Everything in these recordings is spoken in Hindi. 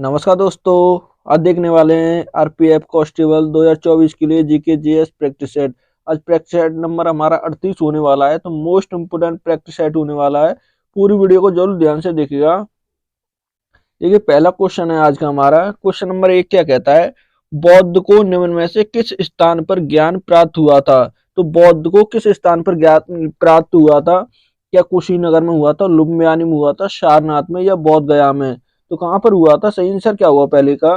नमस्कार दोस्तों। आज देखने वाले हैं आरपीएफ कांस्टेबल 2024 के लिए जीके जीएस प्रैक्टिस सेट। आज प्रैक्टिस सेट नंबर हमारा 38 होने वाला है, तो मोस्ट इम्पोर्टेंट प्रैक्टिस सेट होने वाला है। पूरी वीडियो को जरूर ध्यान से देखिएगा। देखिए, पहला क्वेश्चन है आज का हमारा। क्वेश्चन नंबर 1 क्या कहता है? बौद्ध को निम्न में से किस स्थान पर ज्ञान प्राप्त हुआ था? तो बौद्ध को किस स्थान पर ज्ञान प्राप्त हुआ था? क्या कुशीनगर में हुआ था, लुम्बियानी में हुआ था, सारनाथ में, या बोध गया में? तो कहाँ पर हुआ था? सही आंसर क्या हुआ पहले का?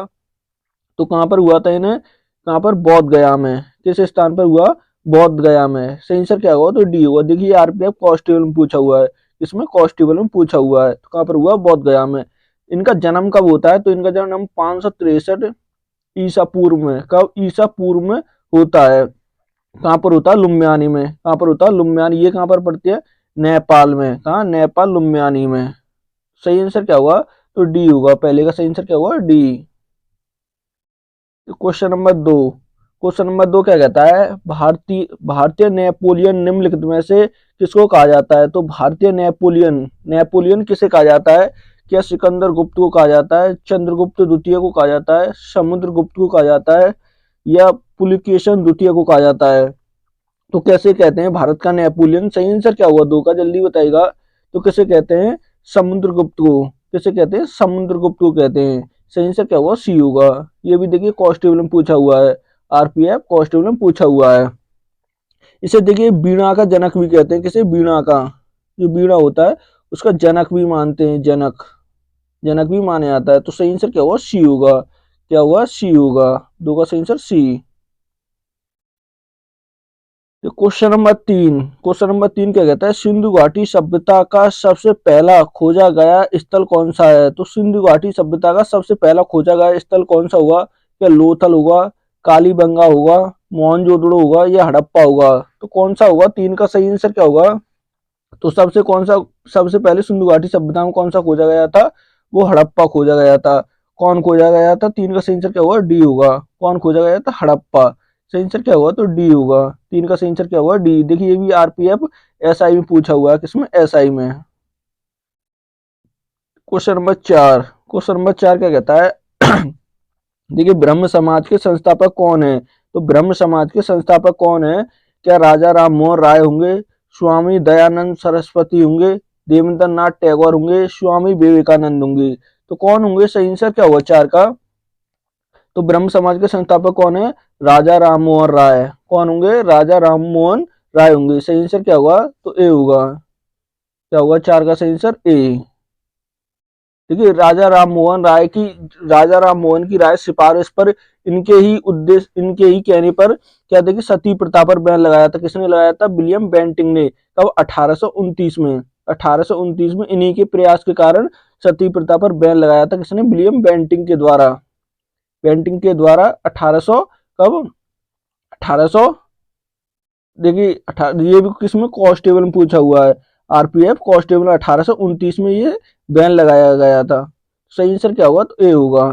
तो कहाँ पर हुआ था इन्हें? कहाँ पर? बोध गया में। किस स्थान पर हुआ? बोध गया में। सही आंसर क्या हुआ? तो डी हुआ। देखिए, आरपीएफ कांस्टेबल में पूछा हुआ है, इसमें कांस्टेबल में पूछा हुआ है, तो कहाँ पर हुआ? बोध गया में। इनका जन्म कब होता है? तो इनका जन्म 563 ईसा पूर्व में। कब? ईसा पूर्व में होता है। कहाँ पर होता है? लुम्बियानी में। कहाँ पर होता है? लुम्बियानी। ये कहाँ पर पड़ती है? नेपाल में। कहाँ? नेपाल, लुम्बियानी में। सही आंसर क्या हुआ? तो डी होगा। पहले का सही आंसर क्या हुआ? D. Question number 2। Question number 2 क्या कहता है? भारतीय भारतीय नेपोलियन निम्नलिखित में से किसको कहा जाता है? तो भारतीय नेपोलियन, नेपोलियन किसे कहा जाता है? क्या सिकंदर गुप्त को कहा जाता है, चंद्रगुप्त द्वितीय को कहा जाता है, समुद्रगुप्त को कहा जाता है, या पुलकेशन द्वितीय को कहा जाता है? तो कैसे कहते हैं भारत का नेपोलियन? सही आंसर क्या हुआ दो का? जल्दी बताइएगा। तो किसे कहते हैं? समुद्रगुप्त को। किसे कहते हैं? समुद्रगुप्त को कहते हैं। सही आंसर क्या हुआ? सी होगा। ये भी देखिए कांस्टेबल में पूछा हुआ है, आरपीएफ कांस्टेबल में पूछा हुआ है। इसे देखिए वीणा का जनक भी कहते हैं। किसे? वीणा का, जो वीणा होता है उसका जनक भी मानते हैं। जनक, जनक भी माना जाता है। तो सही आंसर क्या हुआ? सी होगा। क्या हुआ? सी होगा। दो का सही answer C. Question number 3। Question number 3 क्या कहता है? सिंधु घाटी सभ्यता का सबसे पहला खोजा गया स्थल कौन सा है? तो सिंधु घाटी सभ्यता का सबसे पहला खोजा गया स्थल कौन सा होगा? क्या लोथल होगा, कालीबंगा होगा, मोहनजोदड़ो होगा, या हड़प्पा होगा? तो कौन सा होगा? 3 का सही आंसर क्या होगा? तो सबसे पहले सिंधु घाटी सभ्यता में कौन सा खोजा गया था? वो हड़प्पा खोजा गया था। कौन खोजा गया था? 3 का सही आंसर क्या होगा? डी होगा। कौन खोजा गया था? हड़प्पा। सही आंसर क्या होगा? तो डी होगा। 3 का सही आंसर क्या होगा? डी। देखिए, ये भी आरपीएफ एसआई में पूछा हुआ है। किसमें? एसआई में। Question number 4। क्वेश्चन नंबर 4 क्या कहता है? देखिए, ब्रह्म समाज के संस्थापक कौन है? तो ब्रह्म समाज के संस्थापक कौन है? क्या राजा राम मोहन राय होंगे, स्वामी दयानंद सरस्वती होंगे, देवेंद्र नाथ टैगोर होंगे, स्वामी विवेकानंद होंगे? तो कौन होंगे? सही आंसर क्या हुआ 4 का? तो ब्रह्म समाज के संस्थापक कौन है? राजा राम मोहन राय। कौन होंगे? राजा राम मोहन राय होंगे। सही आंसर क्या होगा? तो ए होगा। क्या होगा 4 का सही आंसर? ए। देखिए, राजा राम मोहन की राय सिफारिश पर इनके ही कहने पर क्या, देखिए, सती प्रथा पर बैन लगाया था। किसने लगाया था? विलियम बेंटिंग ने। कब? 1829 में। 1829 में इन्हीं के प्रयास के कारण सती प्रथा पर बैन लगाया था। किसने? विलियम बेंटिंग के द्वारा। बेंटिंग के द्वारा 1800, कब? 1800, देखिए ये भी किसमें? कांस्टेबल में पूछा हुआ है। आरपीएफ कांस्टेबल 1829 में ये बैन लगाया गया था। सही आंसर क्या होगा? तो ए होगा।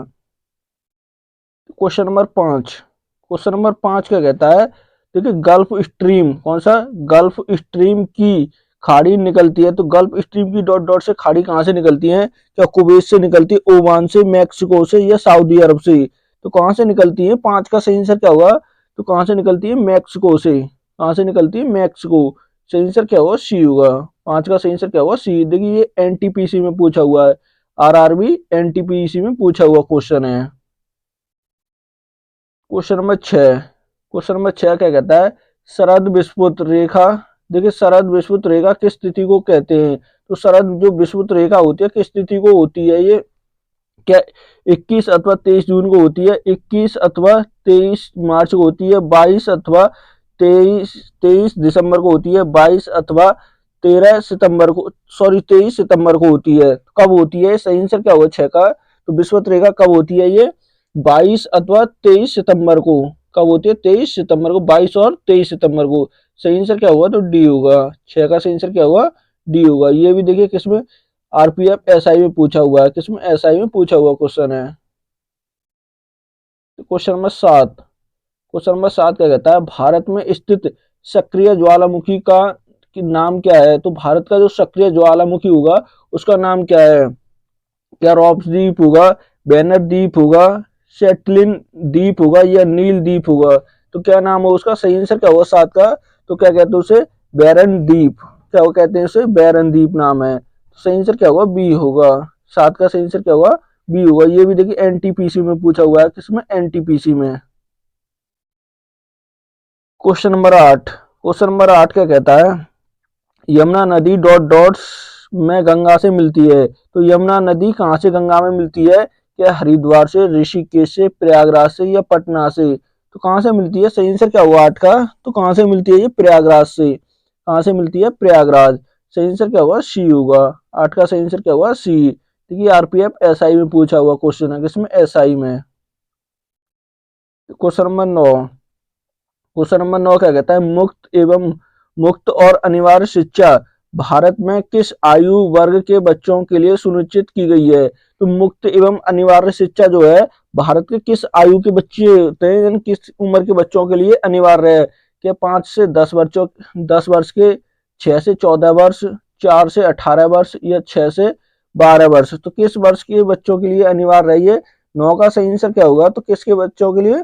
Question number 5। क्वेश्चन नंबर 5 क्या कहता है? देखिए, गल्फ स्ट्रीम, कौन सा? गल्फ स्ट्रीम की खाड़ी निकलती है। तो गल्फ स्ट्रीम की डॉट डॉट से खाड़ी कहाँ से निकलती है? क्या कुवैत से निकलती है, ओमान से, मैक्सिको से, या सऊदी अरब से? तो कहाँ से निकलती है? 5 का सही आंसर क्या होगा? तो कहाँ से निकलती है? मैक्सिको से। कहाँ से निकलती है? मैक्सिको। सही आंसर क्या होगा? सी होगा। 5 का सही आंसर क्या होगा? सी। देखिए, ये एनटीपीसी में पूछा हुआ है। आरआरबी एनटीपीसी में पूछा हुआ क्वेश्चन है। Question number 6। क्वेश्चन नंबर 6 क्या कहता है? शरद विषुवत रेखा। देखिए, शरद विषुवत रेखा किस तिथि को कहते हैं? तो शरद जो विषुवत रेखा होती है किस तिथि को होती है? ये क्या 21 अथवा 23 जून को होती है, 21 अथवा 23 मार्च को होती है, 22 अथवा 23 दिसंबर को होती है, 22 अथवा 13 सितंबर को, सॉरी 23 सितंबर को होती है? कब होती है? सही आंसर क्या होगा 6 का? तो विषुवत रेखा कब होती है? ये 22 अथवा 23 सितंबर को। कब होती है? 23 सितंबर को। 22 और 23 सितंबर को। सही आंसर क्या होगा? तो डी होगा। 6 का सही आंसर क्या होगा? डी होगा। ये भी देखिए किसमें? आरपीएफ एसआई में पूछा हुआ है। किसमें? एसआई में पूछा हुआ क्वेश्चन है। Question number 7। क्वेश्चन नंबर 7 क्या कहता है? भारत में स्थित सक्रिय ज्वालामुखी का नाम क्या है? तो भारत का जो सक्रिय ज्वालामुखी होगा उसका नाम क्या है? क्या रॉब्स द्वीप होगा, बैनर द्वीप होगा, सेटलिन द्वीप होगा या नील द्वीप होगा? तो क्या नाम हो उसका? सही आंसर क्या होगा 7 का? तो क्या कहते हैं उसे? बैरन द्वीप। क्या वो कहते हैं उसे? बैरन द्वीप नाम है। तो सही आंसर क्या होगा? बी होगा। 7 का सही आंसर क्या होगा? बी होगा। ये भी देखिए एनटीपीसी में पूछा हुआ है। किसमें? एनटीपीसी में। Question number 8। क्वेश्चन नंबर 8 क्या कहता है? यमुना नदी डॉट डॉट्स में गंगा से मिलती है। तो यमुना नदी कहाँ से गंगा में मिलती है? क्या हरिद्वार से, ऋषिकेश से, प्रयागराज से या पटना से? तो कहाँ से मिलती है? सही आंसर क्या हुआ 8 का? तो कहाँ से मिलती है ये? प्रयागराज से। कहाँ से मिलती है? प्रयागराज। सही आंसर क्या होगा? सी होगा। 8 का सही आंसर क्या होगा? सी। देखिए आरपीएफ एसआई में पूछा हुआ क्वेश्चन है। किसमें? एसआई में। Question number 9। क्वेश्चन नंबर 9 क्या कहता है? मुक्त और अनिवार्य शिक्षा भारत में किस आयु वर्ग के बच्चों के लिए सुनिश्चित की गई है? तो मुक्त एवं अनिवार्य शिक्षा जो है भारत के किस आयु के बच्चे होते हैं, यानी किस उम्र के बच्चों के लिए अनिवार्य है? क्या 5 से 10 वर्षों, 10 वर्ष के, 6 से 14 वर्ष, 4 से 18 वर्ष या 6 से 12 वर्ष? तो किस वर्ष के बच्चों के लिए अनिवार्य है ये? 9 का सही आंसर क्या होगा? तो किसके बच्चों के लिए,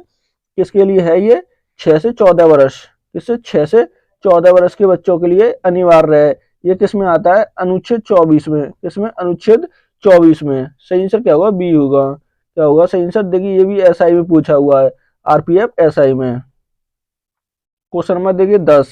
किसके लिए है ये? 6 से 14 वर्ष। किससे? 6 से 14 वर्ष के बच्चों के लिए अनिवार्य है। ये किस में आता है? अनुच्छेद 24 में। किसमें? अनुच्छेद 24 में। सही आंसर क्या होगा? बी होगा। क्या होगा सही आंसर? देखिए ये भी एसआई में पूछा हुआ है, आरपीएफ एसआई में। क्वेश्चन नंबर देखिए 10।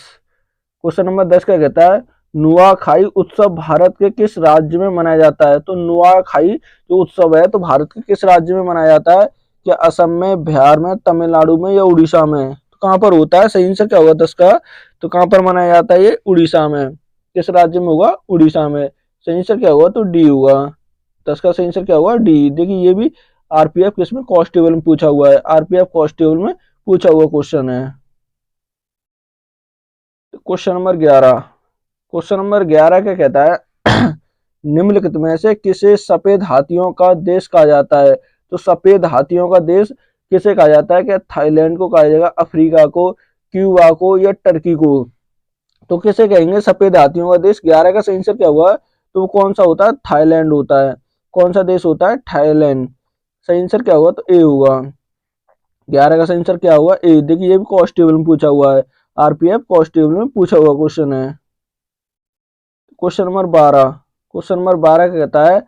क्वेश्चन नंबर 10 क्या कहता है? नुआखाई उत्सव भारत के किस राज्य में मनाया जाता है? तो नुआखाई जो उत्सव है तो भारत के किस राज्य में मनाया जाता है? क्या असम में, बिहार में, तमिलनाडु में या उड़ीसा में? तो कहाँ पर होता है? सही आंसर क्या होगा 10 का? तो कहाँ पर मनाया जाता है ये? उड़ीसा में। किस राज्य में होगा? उड़ीसा में। सही आंसर क्या होगा? तो डी होगा। 10 का सही आंसर क्या होगा? डी। देखिए ये भी आरपीएफ किसमें? कांस्टेबल में पूछा हुआ है। आरपीएफ कांस्टेबल में पूछा हुआ क्वेश्चन है। Question number 11। क्वेश्चन नंबर 11 क्या कहता है? निम्नलिखित में से किसे सफेद हाथियों का देश कहा जाता है? तो सफेद हाथियों का देश किसे कहा जाता है? क्या थाईलैंड को कहा जाएगा, अफ्रीका को, क्यूबा को या टर्की को? तो किसे कहेंगे सफेद हाथियों का देश? 11 का सही आंसर क्या हुआ? तो वो कौन सा होता है? थाईलैंड होता है। कौन सा देश होता है? थाईलैंड। सही आंसर क्या होगा? तो ए होगा। 11 का सही आंसर क्या हुआ? ए। देखिए ये भी कांस्टेबल में पूछा हुआ है, आरपीएफ कांस्टेबल में पूछा हुआ क्वेश्चन है। Question number 12। क्वेश्चन नंबर 12 का कहता है?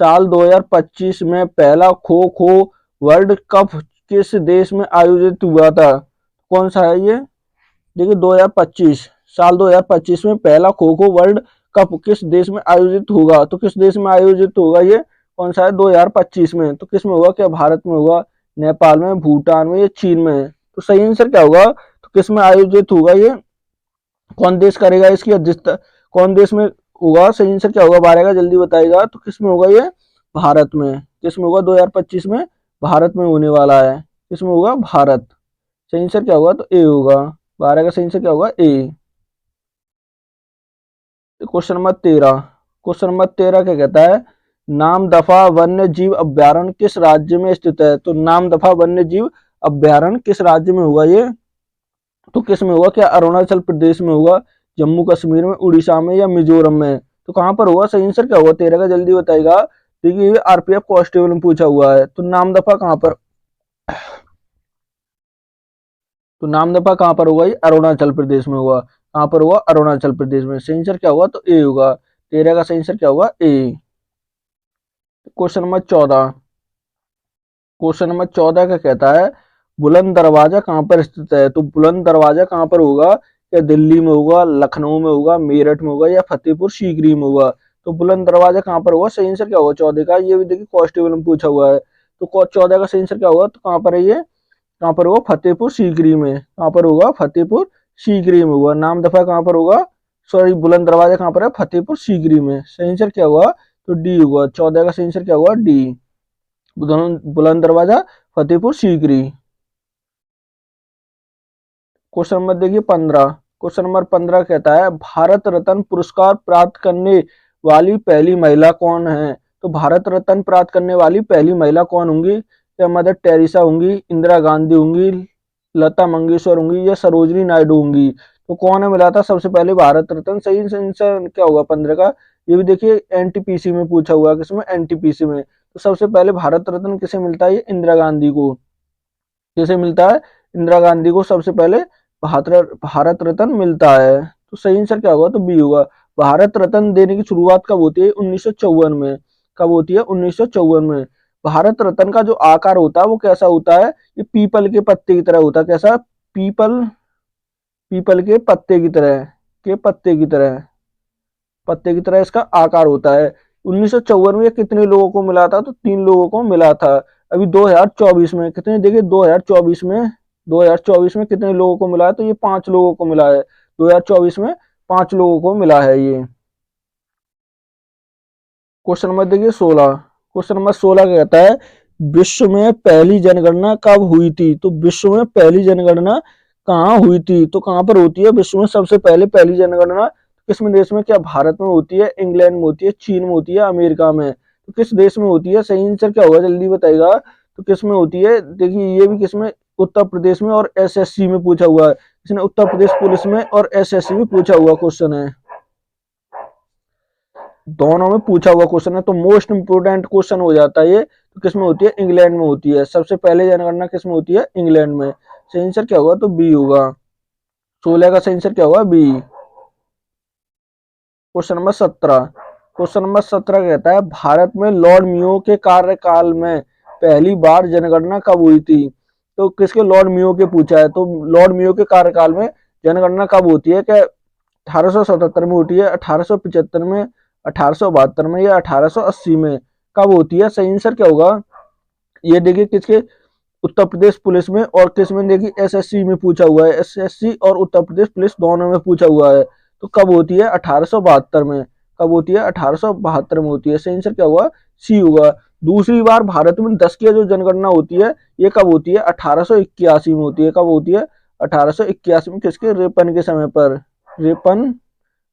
साल 2025 में पहला खो खो वर्ल्ड कप किस देश में आयोजित हुआ था? कौन सा है ये? देखिए 2025, साल 2025 में पहला खो खो वर्ल्ड कप किस देश में आयोजित होगा? तो किस देश में आयोजित होगा ये? कौन सा है? 2025 में। तो किस में होगा? क्या भारत में होगा, नेपाल में, भूटान में या चीन में? तो सही आंसर क्या होगा? तो किस में आयोजित होगा ये? कौन देश करेगा इसकी अध्यक्षता? कौन देश में होगा? सही आंसर क्या होगा 12 का? जल्दी बताएगा। तो किस में होगा ये? भारत में। किस में होगा? 2025 में भारत में होने वाला है। किस में होगा? भारत। सही आंसर क्या होगा? तो ए होगा। 12 का सही आंसर क्या होगा? A. Question number 13। Question number 13 क्या कहता है? नामदफा वन्य जीव अभ्यारण्य किस राज्य में स्थित है? तो नामदफा वन्य जीव अभ्यारण्य किस राज्य में होगा ये? तो किस में होगा? क्या अरुणाचल प्रदेश में होगा, जम्मू कश्मीर में, उड़ीसा में या मिजोरम में? तो कहाँ पर होगा? सही आंसर क्या होगा 13 का? जल्दी बताएगा। देखिए ये आरपीएफ कांस्टेबल में पूछा हुआ है। तो नामदफा कहाँ पर, तो नामदफा कहाँ पर होगा? ये अरुणाचल प्रदेश में होगा। कहाँ पर होगा? अरुणाचल प्रदेश में। सही आंसर क्या होगा? तो ए होगा। 13 का सही आंसर क्या होगा? A. Question number 14। Question number 14 का कहता है? बुलंद दरवाजा कहाँ पर स्थित है? तो बुलंद दरवाजा कहाँ पर होगा? क्या दिल्ली में होगा, लखनऊ में होगा, मेरठ में होगा या फतेहपुर सीकरी में होगा? तो बुलंद दरवाजा कहाँ पर होगा? सही आंसर क्या होगा 14 का? ये भी देखिए कांस्टेबल में पूछा हुआ है। तो 14 का सही आंसर क्या होगा? तो कहाँ पर है ये? कहाँ पर होगा? फतेहपुर सीकरी में। कहाँ पर होगा? फतेहपुर सीकरी में होगा। नाम दफा कहाँ पर होगा? सॉरी, बुलंद दरवाजा कहाँ पर है? फतेहपुर सीकरी में। सही आंसर क्या होगा? तो डी होगा। 14 का सही आंसर क्या होगा? डी। बुलंद दरवाजा फतेहपुर सीकरी। क्वेश्चन नंबर देखिए 15। क्वेश्चन नंबर 15 कहता है? भारत रत्न पुरस्कार प्राप्त करने वाली पहली महिला कौन है? तो भारत रत्न प्राप्त करने वाली पहली महिला कौन होंगी? क्या मदर टेरेसा होंगी, इंदिरा गांधी होंगी, लता मंगेशकर होंगी या सरोजनी नायडू होंगी? तो कौन है मिला था सबसे पहले भारत रत्न? सही आंसर क्या होगा 15 का? ये भी देखिए एनटीपीसी में पूछा हुआ है, किसमें, एनटीपीसी में। तो सबसे पहले भारत रत्न किसे मिलता है, ये इंदिरा गांधी को। किसे मिलता है, इंदिरा गांधी को सबसे पहले भारत रत्न मिलता है। तो सही आंसर क्या होगा, तो बी होगा। भारत रत्न देने की शुरुआत कब होती है, 1954 में। कब होती है, 1954 में। भारत रत्न का जो आकार होता है वो कैसा होता है, ये पीपल के पत्ते की तरह होता है। कैसा, पीपल, पीपल के पत्ते की तरह, के पत्ते की तरह, पत्ते की तरह इसका आकार होता है। 1954 में ये कितने लोगों को मिला था, तो 3 लोगों को मिला था। अभी 2024 में कितने, देखिए 2024 में कितने लोगों को मिला है, तो ये 5 लोगों को मिला है। 2024 में 5 लोगों को मिला है ये। क्वेश्चन नंबर देखिए 16। क्वेश्चन नंबर 16 क्या कहता है, विश्व में पहली जनगणना कब हुई थी। तो विश्व में पहली जनगणना कहाँ हुई थी, तो कहाँ पर होती है विश्व में सबसे पहले पहली जनगणना, किस में देश में, क्या भारत में होती है, इंग्लैंड में होती है, चीन में होती है, अमेरिका में। तो किस देश में होती है, सही आंसर क्या होगा, जल्दी बताएगा। तो किस में होती है, देखिए ये भी किस में, उत्तर प्रदेश में, और एसएससी में पूछा हुआ है। इसने उत्तर प्रदेश पुलिस में और एसएससी में पूछा हुआ क्वेश्चन है, दोनों में पूछा हुआ क्वेश्चन है, तो मोस्ट इंपोर्टेंट क्वेश्चन हो जाता है ये। तो किसमें होती है, इंग्लैंड में होती है। सबसे पहले जनगणना किसमें होती है, इंग्लैंड में। सही आंसर क्या होगा, तो बी होगा। 16 का सही आंसर क्या होगा, B. Question number 17। Question number 17 कहता है, भारत में लॉर्ड मियो के कार्यकाल में पहली बार जनगणना कब हुई थी। तो किसके, लॉर्ड मियो के पूछा है। तो लॉर्ड मियो के कार्यकाल में जनगणना कब होती है, क्या 1877 में होती है, 1875 में, 1872 में, या 1880 में, कब होती है। सही आंसर क्या होगा, ये देखिए किसके, उत्तर प्रदेश पुलिस में, और किस में, देखिए एसएससी में पूछा हुआ है। एसएससी और उत्तर प्रदेश पुलिस दोनों में पूछा हुआ है। तो कब होती है, 1872 में। कब होती है, 1872 में होती है। सही आंसर क्या हुआ, सी होगा। दूसरी बार भारत में 10 की जो जनगणना होती है, ये कब होती है, 1881 में होती है। कब होती है, 1881 में, किसके, रेपन के समय पर, रेपन,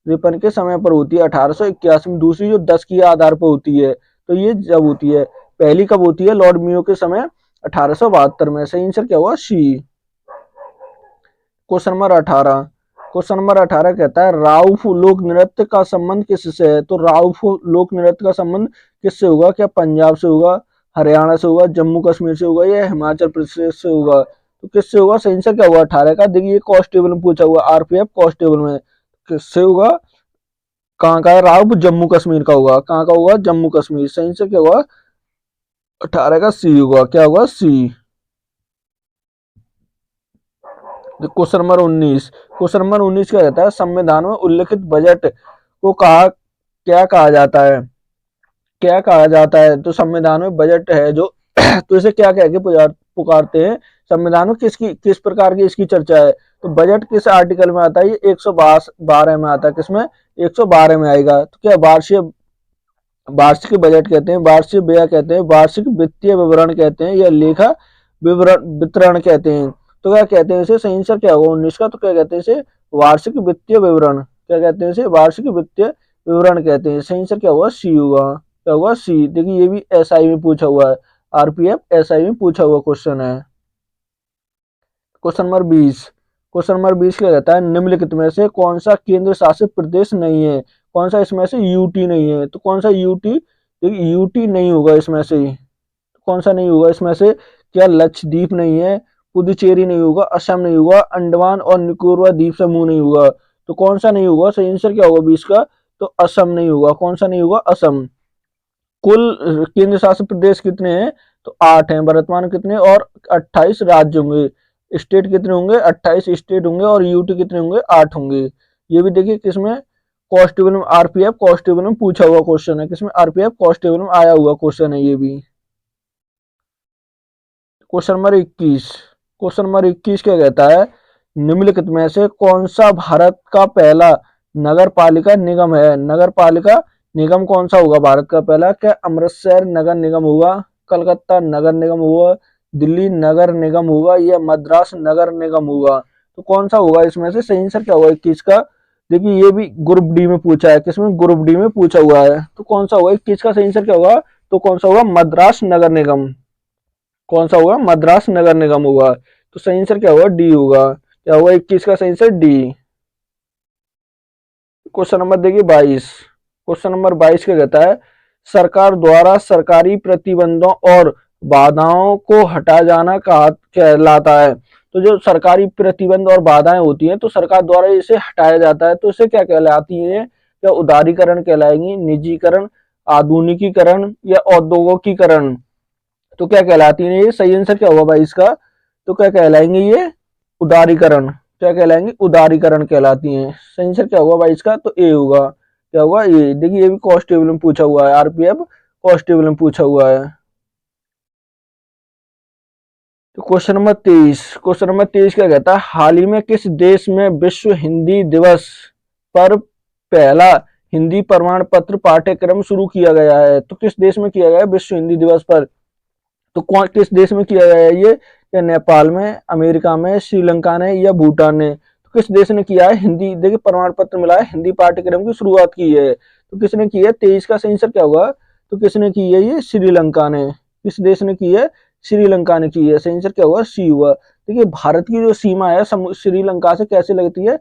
रेपन के समय पर होती है, 1881 में। दूसरी जो 10 की आधार पर होती है, तो ये जब होती है, पहली कब होती है, लॉर्ड मियो के समय, 1872 में। सही आंसर क्या हुआ, C. Question number 18। Question number 18 कहता है, राउफ लोक नृत्य का संबंध किससे है। तो राउफ लोक नृत्य का संबंध किससे होगा, क्या पंजाब से होगा, हरियाणा से होगा, जम्मू कश्मीर से होगा, या हिमाचल प्रदेश से होगा। तो किससे होगा, सही आंसर क्या होगा, 18 का। देखिए कांस्टेबल में पूछा हुआ, आरपीएफ कांस्टेबल में, किससे होगा, कहाँ का है, राउफ जम्मू कश्मीर का होगा। कहाँ का होगा, जम्मू कश्मीर। सही आंसर क्या होगा, 18 का सी होगा। क्या होगा, C. Question number 19। Question number 19 क्या रहता है, संविधान में उल्लिखित बजट को कहा, क्या कहा जाता है, क्या कहा जाता है। तो संविधान में बजट है जो तो इसे क्या कह के पुकारते हैं, संविधान में किस प्रकार की इसकी चर्चा है। तो बजट किस आर्टिकल में आता है, ये 112 में आता है। किसमें, 112 में आएगा। तो क्या वार्षिक, वार्षिक बजट कहते हैं, वार्षिक व्यय कहते हैं, वार्षिक वित्तीय विवरण कहते हैं, या लेखा विवरण वितरण कहते हैं। तो क्या कहते हैं इसे, सही आंसर क्या होगा 19 का, तो क्या कहते हैं इसे, वार्षिक वित्तीय विवरण। क्या कहते हैं इसे, वार्षिक वित्तीय विवरण कहते हैं। सही आंसर क्या होगा, सी होगा। क्या होगा, सी। देखिए ये भी एसआई में पूछा हुआ है, आरपीएफ एसआई में पूछा हुआ क्वेश्चन है। Question number 20। क्वेश्चन नंबर 20 क्या कहता है, निम्नलिखित में से कौन सा केंद्र शासित प्रदेश नहीं है। कौन सा इसमें से यूटी नहीं है। तो कौन सा यूटी, यूटी नहीं होगा इसमें से। कौन सा नहीं होगा इसमें से, क्या लक्षद्वीप नहीं है, पुदुचेरी नहीं होगा, असम नहीं होगा, अंडमान और निकोबार द्वीप समूह नहीं होगा। तो कौन सा नहीं होगा, सही आंसर क्या होगा 20 का, तो असम नहीं होगा। कौन सा नहीं होगा, असम। कुल केंद्र शासित प्रदेश कितने हैं, तो 8 हैं वर्तमान, कितने, और 28 राज्य होंगे। स्टेट कितने होंगे, 28 स्टेट होंगे, और यूटी कितने होंगे, 8 होंगे। ये भी देखिए किसमें, कांस्टेबल में, आरपीएफ कांस्टेबल में पूछा हुआ क्वेश्चन है। किसमें, आरपीएफ कांस्टेबल में आया हुआ क्वेश्चन है ये भी। Question number 21। क्वेश्चन नंबर 21 क्या कहता है, निम्नलिखित में से कौन सा भारत का पहला नगर पालिका निगम है। नगर पालिका निगम कौन सा होगा भारत का पहला, क्या अमृतसर नगर निगम होगा, कलकत्ता नगर निगम होगा, दिल्ली नगर निगम होगा, या मद्रास नगर निगम होगा। तो कौन सा होगा इसमें से, सही आंसर क्या होगा 21 का। देखिए ये भी ग्रुप डी में पूछा है। किसमें, ग्रुप डी में पूछा हुआ है। तो कौन सा होगा 21 का, सही आंसर क्या होगा, तो कौन सा होगा, मद्रास नगर निगम। कौन सा होगा, मद्रास नगर निगम होगा। तो सही आंसर क्या होगा, डी होगा। क्या होगा 21 का सही आंसर, डी। क्वेश्चन नंबर देखिए 22। क्वेश्चन नंबर 22 क्या कहता है, सरकार द्वारा सरकारी प्रतिबंधों और बाधाओं को हटा जाना कहा कहलाता है। तो जो सरकारी प्रतिबंध और बाधाएं होती हैं तो सरकार द्वारा इसे हटाया जाता है, तो इसे क्या कहलाती है, क्या उदारीकरण कहलाएंगी, निजीकरण, आधुनिकीकरण या औद्योगिकीकरण। तो क्या कहलाती है ये, सही आंसर क्या होगा भाई इसका, तो क्या कहलाएंगे ये, उदारीकरण। क्या कहलाएंगे, उदारीकरण कहलाती हैं। सही आंसर क्या होगा भाई इसका, तो ए होगा। क्या होगा, ये देखिए, ये भी कांस्टेबल में पूछा हुआ है, आरपीएफ कांस्टेबल में पूछा हुआ है। तो क्वेश्चन नंबर 23 क्या कहता है, हाल ही में किस देश में विश्व हिंदी दिवस पर पहला हिंदी प्रमाण पत्र पाठ्यक्रम शुरू किया गया है। तो किस देश में किया गया है विश्व हिंदी दिवस पर, तो कौन किस देश में किया गया है ये, या नेपाल में, अमेरिका में, श्रीलंका ने या भूटान ने। तो किस देश ने किया है हिंदी, देखिए प्रमाण पत्र मिला है, हिंदी पाठ्यक्रम की शुरुआत की है, तो किसने की है, 23 का सही आंसर क्या होगा, तो किसने की है, ये श्रीलंका ने। किस देश ने की है, श्रीलंका ने की है। सही आंसर क्या होगा, सी हुआ। देखिए भारत की जो सीमा है श्रीलंका से कैसे लगती है,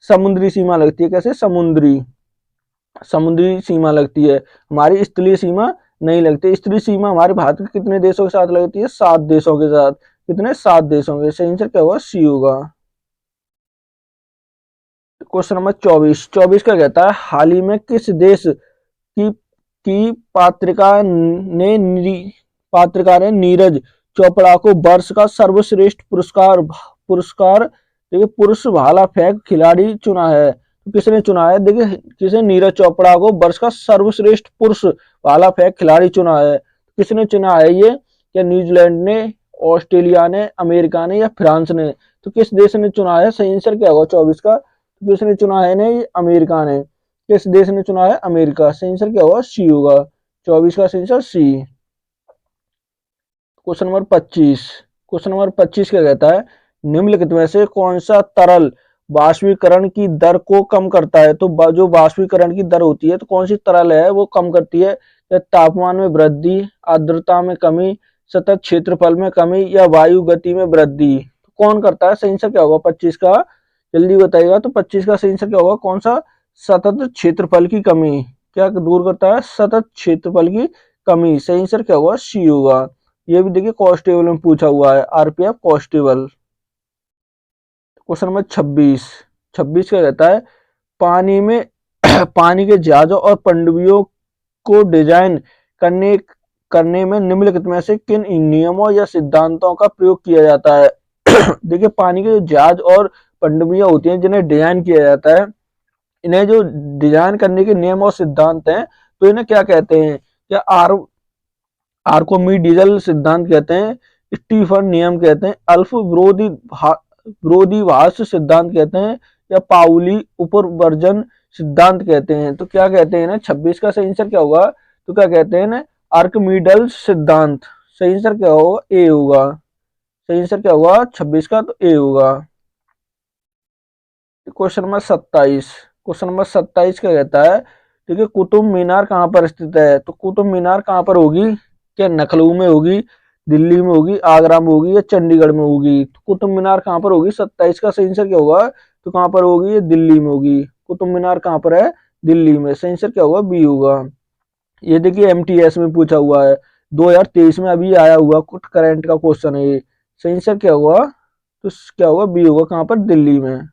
समुद्री सीमा लगती है, कैसे, समुद्री समुद्री सीमा लगती है, हमारी स्थलीय सीमा नहीं लगती। स्थलीय सीमा हमारे भारत के कितने देशों के साथ लगती है, 7 देशों के साथ। कितने, 7 देशों के। सही आंसर क्या होगा, सी होगा। क्वेश्चन नंबर 24 क्या कहता है, हाल ही में किस देश की पात्रिका ने नीरज चोपड़ा को वर्ष का सर्वश्रेष्ठ पुरस्कार देखिए पुरुष भाला फेंक खिलाड़ी चुना है। तो किसने चुना है, देखिए किसने, नीरज चोपड़ा को वर्ष का सर्वश्रेष्ठ पुरुष भाला फेंक खिलाड़ी चुना है। किसने चुना है ये, क्या न्यूजीलैंड ने, ऑस्ट्रेलिया ने, अमेरिका ने या फ्रांस ने। तो किस देश ने चुना है, सही आंसर क्या होगा 24 का, तो किसने चुना है ने, अमेरिका ने। किस देश ने चुना है, अमेरिका। सही आंसर क्या होगा, सी होगा। 24 का सही आंसर सी। क्वेश्चन नंबर 25 क्या कहता है, निम्नलिखित में से कौन सा तरल वाष्पीकरण की दर को कम करता है। तो जो वाष्पीकरण की दर होती है तो कौन सी तरल है वो कम करती है, या तापमान में वृद्धि, आर्द्रता में कमी, सतत क्षेत्रफल में कमी या वायु गति में वृद्धि। तो कौन करता है, सही आंसर क्या होगा 25 का, जल्दी बताइएगा। तो 25 का सही आंसर क्या होगा, कौन सा, सतत क्षेत्रफल की कमी। क्या दूर करता है, सतत क्षेत्रफल की कमी। सही आंसर क्या होगा, सी होगा। ये भी देखिए कांस्टेबल में पूछा हुआ है, आरपीएफ कांस्टेबल। क्वेश्चन नंबर 26 क्या कहता है, पानी में पानी के जहाजों और पनडुब्बियों को डिजाइन करने में निम्नलिखित में से किन नियमों या सिद्धांतों का प्रयोग किया जाता है। देखिए पानी के जो जहाज और पनडुब्बियां होती हैं जिन्हें डिजाइन किया जाता है, इन्हें जो डिजाइन करने के नियम और सिद्धांत हैं तो इन्हें क्या कहते हैं, क्या आर्कोमिडीजल सिद्धांत कहते हैं, स्टीफन नियम कहते हैं, अल्फ विरोधीभास सिद्धांत कहते हैं, या पाउली उपवर्जन सिद्धांत कहते हैं। तो क्या कहते हैं ना, 26 का सही आंसर क्या होगा, तो क्या कहते हैं ना, आर्किमिडल सिद्धांत। सही आंसर क्या होगा, ए होगा। सही आंसर क्या होगा 26 का, तो ए होगा। क्वेश्चन नंबर 27 क्या कहता है, ठीक है, कुतुब मीनार कहाँ पर स्थित है। तो कुतुब मीनार कहाँ पर होगी, क्या लखनऊ में होगी, दिल्ली में होगी, आगरा में होगी या चंडीगढ़ में होगी। तो कुतुब मीनार कहाँ पर होगी, 27 का सही आंसर क्या होगा, तो कहाँ पर होगी, ये दिल्ली में होगी। कुतुब मीनार कहाँ पर है, दिल्ली में। सही आंसर क्या होगा, बी होगा। ये देखिए एमटीएस में पूछा हुआ है, 2023 में अभी आया हुआ कुछ करंट का क्वेश्चन है ये। सही आंसर क्या होगा, तो क्या होगा, बी होगा, कहाँ पर, दिल्ली में।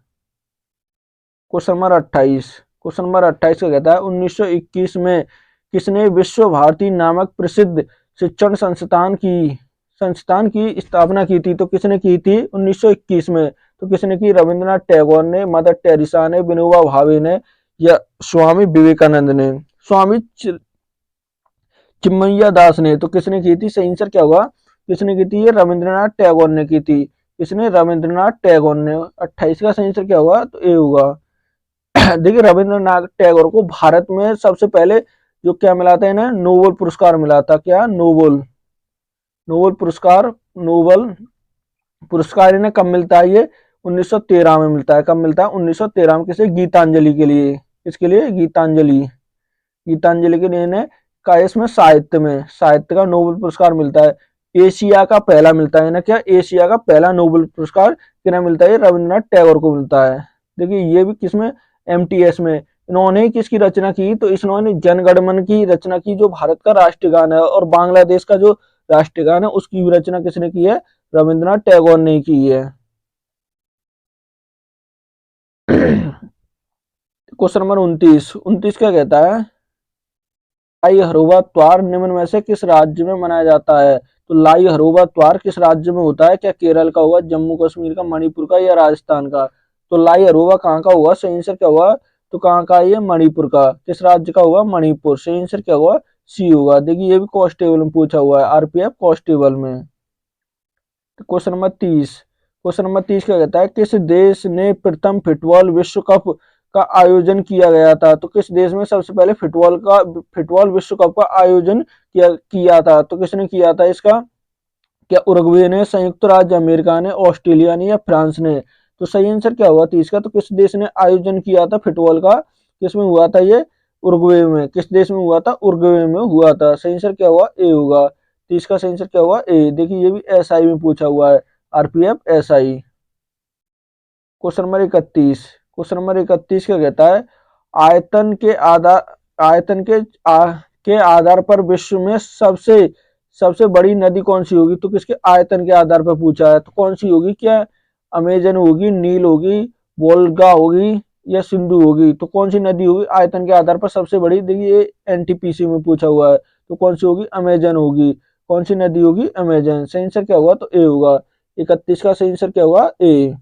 क्वेश्चन नंबर 28 का कहता है, 1921 में किसने विश्व भारती नामक प्रसिद्ध शिक्षण संस्थान की स्थापना की थी। तो किसने की थी 1921 में, तो किसने की, रविंद्रनाथ टैगोर ने, मदर टेरेसा ने, विनोबा भावे ने या स्वामी विवेकानंद ने। स्वामी चिन्मया दास ने। तो किसने की थी, सही आंसर क्या होगा, किसने की थी, ये रविंद्रनाथ टैगोर ने की थी। किसने, रविंद्रनाथ टैगोर ने। 28 का सही आंसर क्या होगा, तो ए होगा। देखिए रविंद्रनाथ टैगोर को भारत में सबसे पहले जो क्या मिला था, इन्हें नोबेल पुरस्कार मिला था। क्या, नोबेल पुरस्कार इन्हें कब मिलता है, ये 1913 में मिलता है। कब मिलता है, 1913 में। किसे, गीतांजलि के लिए। किसके लिए, गीतांजलि के लिए इन्हें का, इसमें साहित्य का नोबेल पुरस्कार मिलता है। एशिया का पहला मिलता है इन्हें, क्या, एशिया का पहला नोबेल पुरस्कार किन्हें मिलता है, रविंद्रनाथ टैगोर को मिलता है। देखिए ये भी किसमें, एमटीएस में। इन्होंने किसकी रचना की, तो इन्होंने जनगणमन की रचना की, जो भारत का राष्ट्रीय गान है, और बांग्लादेश का जो राष्ट्रीय गान है उसकी भी रचना किसने की है, रविंद्रनाथ टैगोर ने की है। क्वेश्चन नंबर 29, 29 क्या कहता है, लाई हरोबा त्योहार निम्न में से किस राज्य में मनाया जाता है, तो लाई हरोबा त्योहार किस राज्य में होता है, क्या केरल का हुआ, जम्मू कश्मीर का, मणिपुर का, या राजस्थान का। तो लाई हरोबा कहाँ का हुआ, सही आंसर क्या हुआ, तो कहाँ का, ये मणिपुर का, किस राज्य का हुआ, मणिपुर, सही आंसर क्या हुआ, सी होगा। देखिए ये भी कांस्टेबल में पूछा हुआ है, आरपीएफ कांस्टेबल में। क्वेश्चन नंबर 30, क्वेश्चन नंबर 30 क्या कहता है, किस देश ने प्रथम फुटबॉल विश्व कप का आयोजन किया गया था, तो किस देश में सबसे पहले फुटबॉल विश्व कप का आयोजन किया था, तो किसने किया था इसका, क्या उरुग्वे ने, संयुक्त राज्य अमेरिका ने, ऑस्ट्रेलिया ने, या फ्रांस ने। तो सही आंसर क्या हुआ 30 का, तो किस देश ने आयोजन किया था फुटबॉल का, किसमें हुआ था ये, उरुग्वे में, किस देश में हुआ था, उरुग्वे में हुआ था, सही आंसर क्या हुआ, ए होगा। 30 का सही आंसर क्या हुआ, ए। देखिए ये भी एसआई में पूछा हुआ है, RPF SI. Question number 31, question number 31 क्या कहता है, आयतन के आधार आयतन के आधार पर विश्व में सबसे सबसे बड़ी नदी कौन सी होगी, तो किसके आयतन के आधार पर पूछा है, तो कौन सी होगी, क्या अमेजन होगी, नील होगी, वोल्गा होगी, या सिंधु होगी। तो कौन सी नदी होगी आयतन के आधार पर सबसे बड़ी, देखिए ये एनटीपीसी में पूछा हुआ है, तो कौन सी होगी, अमेजन होगी। कौन सी नदी होगी, अमेजन, सही आंसर क्या होगा, तो ए होगा। 31 का सही आंसर क्या होगा, A.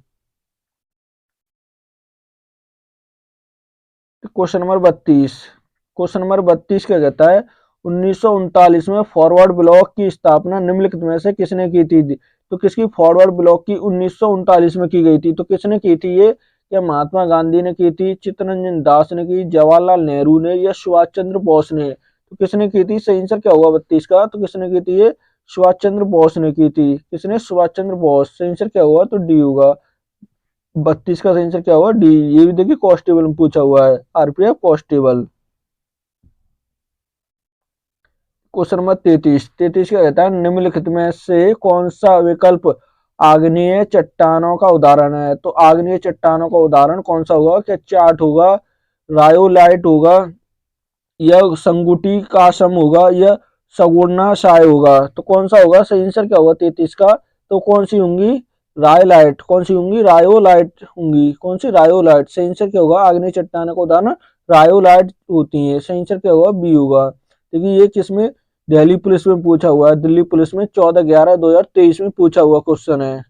Question number 32, question number 32 क्या कहता है, 1939 में फॉरवर्ड ब्लॉक की स्थापना निम्नलिखित में से किसने की थी, तो किसकी फॉरवर्ड ब्लॉक की 1939 में की गई थी, तो किसने की थी ये, क्या महात्मा गांधी ने की थी, चित्तरंजन दास ने की, जवाहरलाल नेहरू ने, या सुभाष चंद्र बोस ने। तो किसने की थी, सही आंसर क्या होगा 32 का, तो किसने की थी ये, सुभाष चंद्र बोस ने की थी, किसने, सुभाष चंद्र बोस, सही आंसर क्या होगा, तो डी होगा। 32 का सही आंसर क्या हुआ, डी। ये भी देखिए कांस्टेबल में पूछा हुआ है, आरपीएफ कांस्टेबल। क्वेश्चन नंबर 33, 33 क्या कहता है, निम्नलिखित में से कौन सा विकल्प आग्नेय चट्टानों का उदाहरण है, तो आग्नेय चट्टानों का उदाहरण कौन सा होगा, क्या चार्ट होगा, रायोलाइट होगा, या संगुटी कासम होगा, या सगुना शाय होगा। तो कौन सा होगा, सही आंसर क्या होगा 33 का, तो कौन सी होंगी, रायोलाइट, कौन सी होंगी, रायोलाइट होंगी, कौन सी, रायोलाइट, सही आंसर क्या होगा, आग्नेय चट्टानों का उदाहरण रायोलाइट होती है, सही आंसर क्या होगा, बी होगा। देखिए ये किसमें, दिल्ली पुलिस में पूछा हुआ है, दिल्ली पुलिस में 14/11/2023 में पूछा हुआ क्वेश्चन है।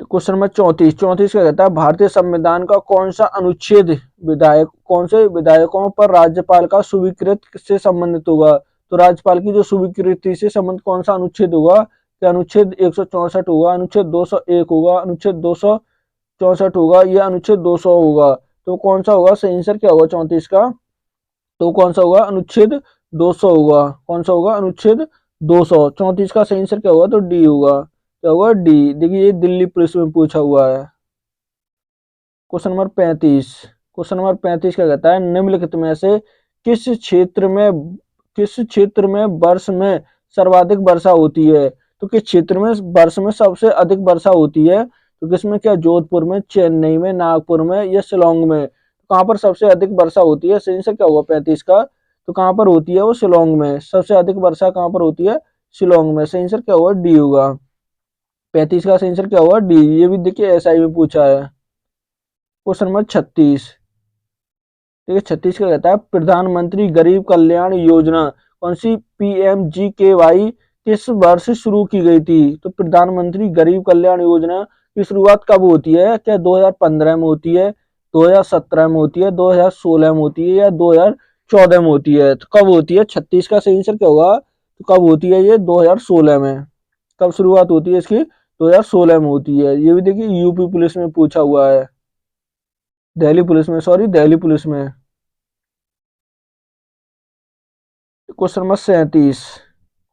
क्वेश्चन नंबर 34, 34 क्या कहता है, भारतीय संविधान का कौन सा अनुच्छेद कौन से विधायकों पर राज्यपाल का स्वीकृत से संबंधित होगा, तो राज्यपाल की जो स्वीकृति से संबंधित कौन सा अनुच्छेद होगा, क्या अनुच्छेद 164 होगा, अनुच्छेद 201 होगा, अनुच्छेद 264 होगा, या अनुच्छेद 200 होगा। तो कौन सा होगा, सही आंसर क्या होगा 34 का, तो कौन सा होगा, अनुच्छेद 200 होगा, कौन सा होगा, अनुच्छेद 200। 34 का सही आंसर क्या होगा, तो डी होगा, क्या होगा, डी। देखिए ये दिल्ली पुलिस में पूछा हुआ है। क्वेश्चन नंबर 35, क्वेश्चन नंबर 35 क्या कहता है, निम्नलिखित में से किस क्षेत्र में किस क्षेत्र में वर्ष में सर्वाधिक वर्षा होती है, तो किस क्षेत्र में वर्ष में सबसे अधिक वर्षा होती है, तो किसमें, क्या जोधपुर में, चेन्नई में, नागपुर में, या शिलोंग में। तो कहाँ पर सबसे अधिक वर्षा होती है, सही से क्या होगा 35 का, तो कहाँ पर होती है वो, शिलोंग में, सबसे अधिक वर्षा कहाँ पर होती है, शिलोंग में, सही आंसर क्या होगा, डी होगा। 35 का सही आंसर क्या होगा, डी। ये भी देखिए एसआई में पूछा है। क्वेश्चन नंबर 36, ठीक है 36 का कहता है, प्रधानमंत्री गरीब कल्याण योजना कौन सी पीएमजीकेवाई किस वर्ष शुरू की गई थी, तो प्रधानमंत्री गरीब कल्याण योजना की शुरुआत कब होती है, क्या 2015 में होती है, 2017 में होती है, 2016 में होती है, या 2014 में होती है। तो कब होती है, 36 का सही आंसर क्या होगा, तो कब होती है ये, 2016 में। कब शुरुआत होती है इसकी, 2016 में होती है। ये भी देखिए यूपी पुलिस में पूछा हुआ है, दिल्ली पुलिस में, सॉरी दिल्ली पुलिस में। क्वेश्चन नंबर 37,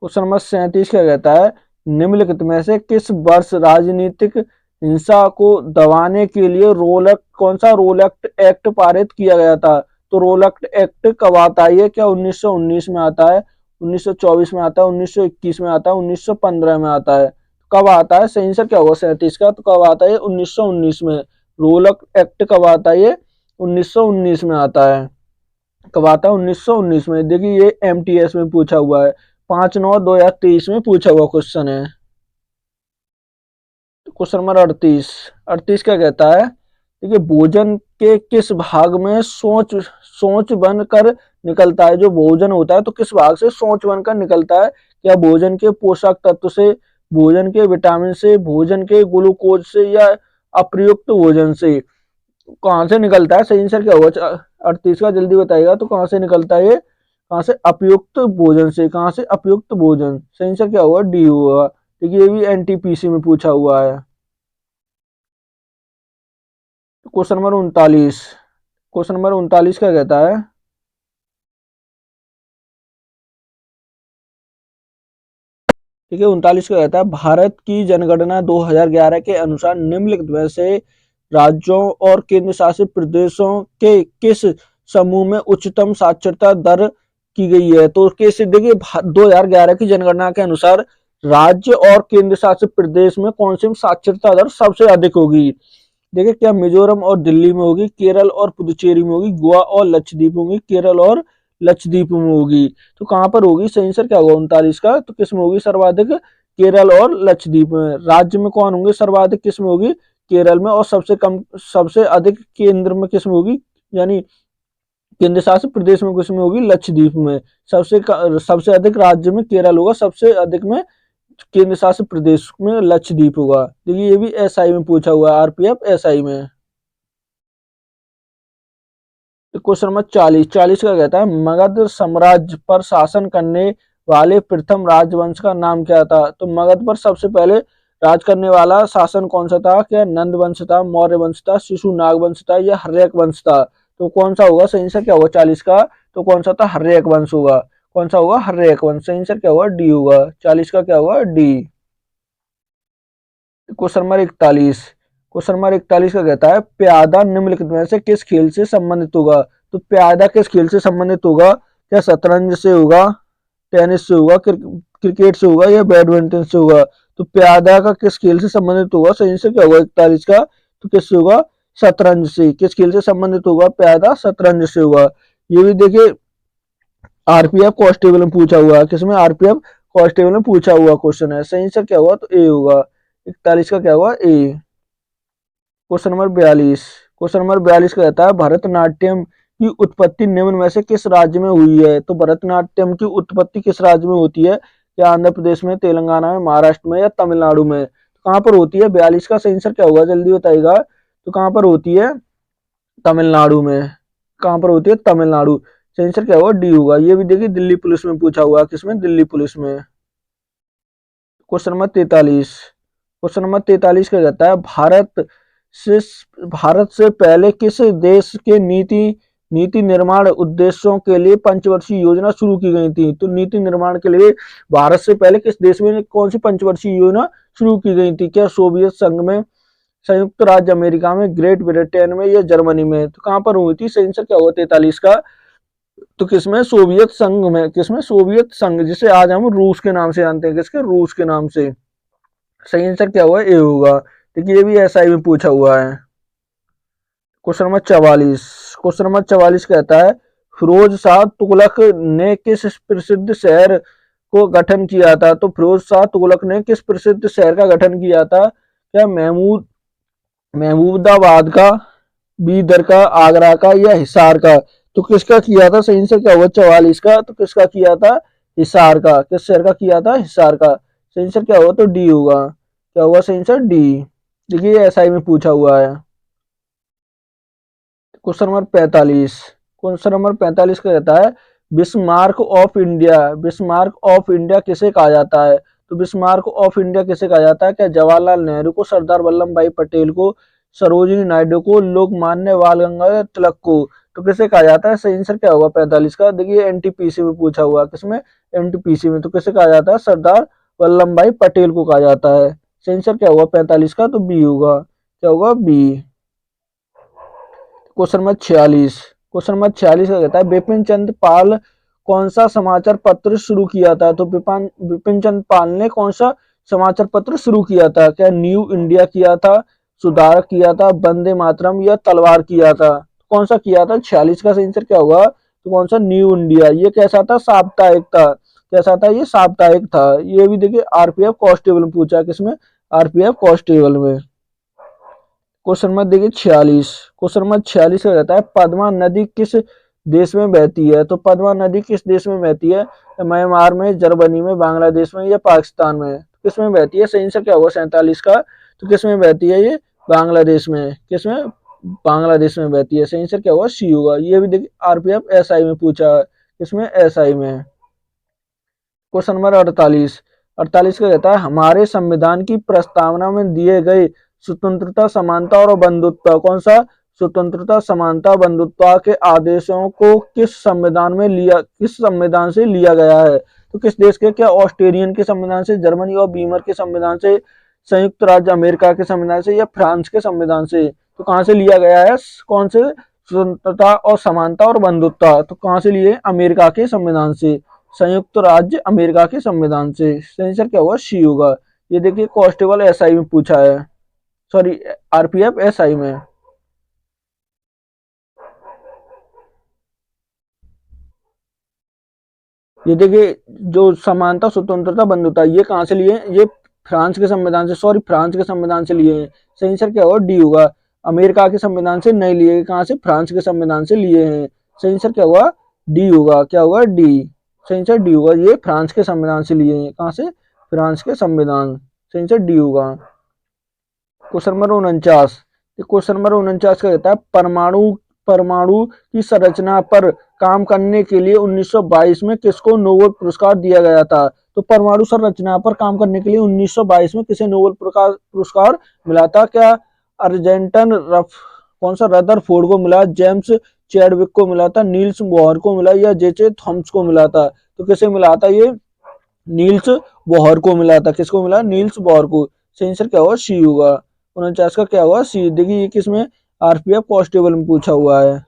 क्वेश्चन नंबर 37 क्या कहता है, निम्नलिखित में से किस वर्ष राजनीतिक हिंसा को दबाने के लिए कौन सा रोल एक्ट पारित किया गया था। तो रोल एक्ट कब आता है, ये क्या 1919 में आता है, 1924 में आता है, 1921 में आता है, 1915 में आता है, कब आता है, सही आंसर क्या होगा 37 का, तो कब आता है 1919 में। रोलक एक्ट कब आता है? ये 1919 में आता है। कब आता है? 1919 में। देखिए ये एमटीएस में पूछा हुआ है, 5/9/2023 में पूछा हुआ क्वेश्चन है। Question number 38। 38 क्या कहता है? देखिए भोजन के किस भाग में सोच सोच बनकर निकलता है? जो भोजन होता है तो किस भाग से सोच बनकर निकलता है? क्या भोजन के पोषक तत्व से, भोजन के विटामिन से, भोजन के ग्लूकोज से, या अप्रयुक्त भोजन से? कहाँ से निकलता है? सही आंसर क्या होगा 38 का? जल्दी बताइएगा। तो कहाँ से निकलता है ये? कहाँ से? उपयुक्त भोजन से। कहाँ से? उपयुक्त भोजन। सही आंसर क्या होगा? डी होगा। देखिए ये भी एनटीपीसी में पूछा हुआ है। Question number 39। क्वेश्चन नंबर 39 क्या कहता है? ठीक है, 39 का कहता है भारत की जनगणना 2011 के अनुसार निम्नलिखित में से राज्यों और केंद्र शासित प्रदेशों के किस समूह में उच्चतम साक्षरता दर की गई है? तो कैसे? देखिए 2011 की जनगणना के अनुसार राज्य और केंद्र शासित प्रदेश में कौन सी साक्षरता दर सबसे अधिक होगी? देखिए क्या मिजोरम और दिल्ली में होगी, केरल और पुदुचेरी में होगी, गोवा और लक्षद्वीप होगी, केरल और लक्षद्वीप में होगी? तो कहां पर होगी? सही आंसर क्या होगा 39 का? तो किस में होगी सर्वाधिक? केरल और लक्षद्वीप में। राज्य में कौन होंगे सर्वाधिक? किस में होगी? केरल में। और सबसे कम, सबसे अधिक केंद्र में किस में होगी, यानी केंद्र शासित प्रदेश में किस में होगी? लक्षद्वीप में। सबसे अधिक राज्य में केरल होगा, सबसे अधिक में केंद्र शासित प्रदेश में लक्षद्वीप होगा। देखिए ये भी एसआई में पूछा हुआ है, आरपीएफ एसआई में। Question number 40। 40 का कहता है मगध साम्राज्य पर शासन करने वाले प्रथम राजवंश का नाम क्या था? तो मगध पर सबसे पहले राज करने वाला शासन कौन सा था? क्या नंद वंश था, मौर्य वंश था, शिशुनाग वंश था, या हर्यक वंश था? तो कौन सा होगा? सही आंसर क्या होगा 40 का? तो कौन सा था? हर्यक वंश होगा। कौन सा होगा? हर्यक वंश। सही आंसर क्या होगा? डी होगा। 40 का क्या होगा? D. Question number 41। Question number 41 का कहता है प्यादा निम्नलिखित में से किस खेल से संबंधित होगा? तो प्यादा किस खेल से संबंधित होगा? क्या शतरंज से होगा, टेनिस से होगा, क्रिकेट से होगा, या बैडमिंटन से होगा? तो प्यादा का किस खेल से संबंधित होगा? सही से क्या होगा 41 का? तो किससे होगा? शतरंज से। किस खेल से संबंधित होगा प्यादा? शतरंज से होगा। ये भी देखिए आरपीएफ कांस्टेबल में पूछा हुआ है। किसमें? आरपीएफ कांस्टेबल में पूछा हुआ क्वेश्चन है। सही आंसर क्या होगा? तो ए होगा। 41 का क्या होगा? A. Question number 42। Question number 42 का कहता है भरतनाट्यम की उत्पत्ति निम्न में से किस राज्य में हुई है? तो भरतनाट्यम की उत्पत्ति किस राज्य में होती है? क्या आंध्र प्रदेश में, तेलंगाना में, महाराष्ट्र में, या तमिलनाडु में? तो कहाँ पर होती है? 42 का सही आंसर क्या होगा? जल्दी बताइएगा। तो कहाँ पर होती है? तमिलनाडु में। कहाँ पर होती है? तमिलनाडु। सही आंसर क्या होगा? डी होगा। ये भी देखिए दिल्ली पुलिस में पूछा हुआ है। किसमें? दिल्ली पुलिस में। Question number 43। क्वेश्चन नंबर 43 का कहता है से भारत से पहले किस देश के नीति नीति निर्माण उद्देश्यों के लिए पंचवर्षीय योजना शुरू की गई थी? तो नीति निर्माण के लिए भारत से पहले किस देश में कौन सी पंचवर्षीय योजना शुरू की गई थी? क्या सोवियत संघ में, संयुक्त राज्य अमेरिका में, ग्रेट ब्रिटेन में, या जर्मनी में? तो कहां पर हुई थी? सही आंसर क्या होगा 43 का? तो किसमें? सोवियत संघ में। किसमें? सोवियत संघ, जिसे आज हम रूस के नाम से जानते हैं। किसके? रूस के नाम से। सही आंसर क्या हुआ? ए होगा। देखिए ये भी एसआई में पूछा हुआ है। Question number 44। क्वेश्चन नंबर 44 कहता है फिरोज शाह तुगलक ने किस प्रसिद्ध शहर को गठन किया था? तो फिरोज शाह तुगलक ने किस प्रसिद्ध शहर का गठन किया था? क्या महमूदाबाद का, बीदर का, आगरा का, या हिसार का? तो किसका किया था? सही आंसर क्या होगा 44 का? तो किसका किया था? हिसार का। किस शहर का किया था? हिसार का। सही आंसर क्या होगा? तो डी होगा। क्या होगा सही आंसर? डी। देखिए एसआई में पूछा हुआ है। Question number 45। क्वेश्चन नंबर 45 का कहता है Bismarck of India, Bismarck of India किसे कहा जाता है? तो बिस्मार्क ऑफ इंडिया किसे कहा जाता है? क्या जवाहरलाल नेहरू को, सरदार वल्लभ भाई पटेल को, सरोजिनी नायडू को, लोकमान्य बाल गंगाधर तिलक को? तो किसे कहा जाता है? सही आंसर क्या होगा 45 का? देखिए एनटीपीसी में पूछा हुआ। किसमें? एनटीपीसी में। तो किसे कहा जाता है? सरदार वल्लभ भाई पटेल को कहा जाता है। सही आंसर क्या होगा 45 का? तो बी होगा। क्या होगा? B. Question number 46। Question number 46 का कहता है बिपिन चंद्र पाल कौन सा समाचार पत्र शुरू किया था? तो बिपिन चंद्र पाल ने कौन सा समाचार पत्र शुरू किया था? क्या न्यू इंडिया किया था, सुधार किया था, वंदे मातरम या तलवार किया था? कौन सा किया था? 46 का सही आंसर क्या होगा? तो कौन सा? New India. ये कैसा था? साप्ताहिक था। कैसा था? ये साप्ताहिक था। ये भी देखिए आरपीएफ कांस्टेबल में पूछा है, किसमें? आरपीएफ कांस्टेबल में। क्वेश्चन नंबर देखिए 46। क्वेश्चन नंबर 46 का रहता है पद्मा नदी किस देश में बहती है? तो पद्मा नदी किस देश में बहती है? म्यांमार में, जर्मनी में, बांग्लादेश में या पाकिस्तान में? किस में बहती है? सही आंसर क्या होगा 47 का? तो किस में बहती है ये? बांग्लादेश में। किस में? बांग्लादेश में बहती है। सही आंसर क्या होगा? सी होगा। ये भी देखिए आरपीएफ एसआई में पूछा है। किसमें? एसआई में। Question number 48। 48 का कहता है हमारे संविधान की प्रस्तावना में दिए गए स्वतंत्रता, समानता और बंधुत्व, कौन सा? स्वतंत्रता, समानता, बंधुत्व के आदेशों को किस संविधान से लिया गया है? तो किस देश के? क्या ऑस्ट्रेलियन के संविधान से, जर्मनी और बीमर के संविधान से, संयुक्त राज्य अमेरिका के संविधान से या फ्रांस के संविधान से? तो कहां से लिया गया है? कौन से? स्वतंत्रता और समानता और बंधुत्व। तो कहां से लिए? अमेरिका के संविधान से, संयुक्त राज्य अमेरिका के संविधान से। सही आंसर क्या होगा? सी होगा। ये देखिए कांस्टेबल एसआई में पूछा है, सॉरी आरपीएफ एसआई में। ये देखिए जो समानता, स्वतंत्रता, बंधुता, ये कहां से लिए? ये फ्रांस के संविधान से, सॉरी फ्रांस के संविधान से लिए हैं। सही आंसर क्या होगा? डी होगा। अमेरिका के संविधान से नहीं लिए, कहां से? फ्रांस के संविधान से लिए हैं। सही आंसर क्या होगा? डी होगा। क्या होगा? डी। सही आंसर डी होगा। ये फ्रांस के संविधान से लिए हैं। कहां से? फ्रांस के संविधान। सही आंसर डी होगा। Question number 49। क्वेश्चन नंबर 49 का कहता है परमाणु परमाणु की संरचना पर काम करने के लिए 1922 में किसको नोबेल पुरस्कार दिया गया था? तो परमाणु संरचना पर काम करने के लिए 1922 में किसे नोबेल पुरस्कार मिला था? क्या अर्जेंटन रफ कौन सा रदरफोर्ड को मिला, जेम्स चैडविक को मिला था, नील्स बोहर को मिला या जेचे थॉम्स को मिला था? तो किसे मिला था ये? नील्स बोहर को मिला था। किसको मिला? नील्स बोहर को। सही आंसर क्या होगा? सी होगा। 49 का क्या होगा? सी। देखिए ये किसमें? आरपीएफ कांस्टेबल में पूछा हुआ है।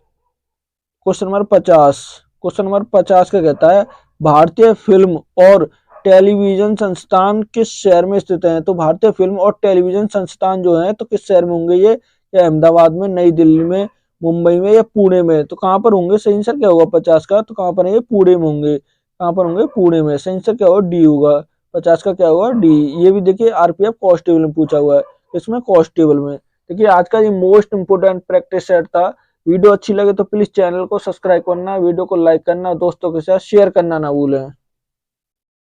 Question number 50। क्वेश्चन नंबर 50 का कहता है भारतीय फिल्म और टेलीविजन संस्थान किस शहर में स्थित है? तो भारतीय फिल्म और टेलीविजन संस्थान जो है तो किस शहर में होंगे ये? या अहमदाबाद में, नई दिल्ली में, मुंबई में या पुणे में? तो कहां पर होंगे? सही आंसर क्या होगा 50 का? तो कहां पर है ये? पुणे में होंगे। कहां पर होंगे? पुणे में। सही आंसर क्या होगा? डी होगा। 50 का क्या होगा? डी। ये भी देखिए आरपीएफ कांस्टेबल में पूछा हुआ है। इसमें कांस्टेबल में। देखिए आज का ये मोस्ट इंपोर्टेंट प्रैक्टिस सेट था। वीडियो अच्छी लगे तो प्लीज चैनल को सब्सक्राइब करना, वीडियो को लाइक करना, दोस्तों के साथ शेयर करना ना भूलें।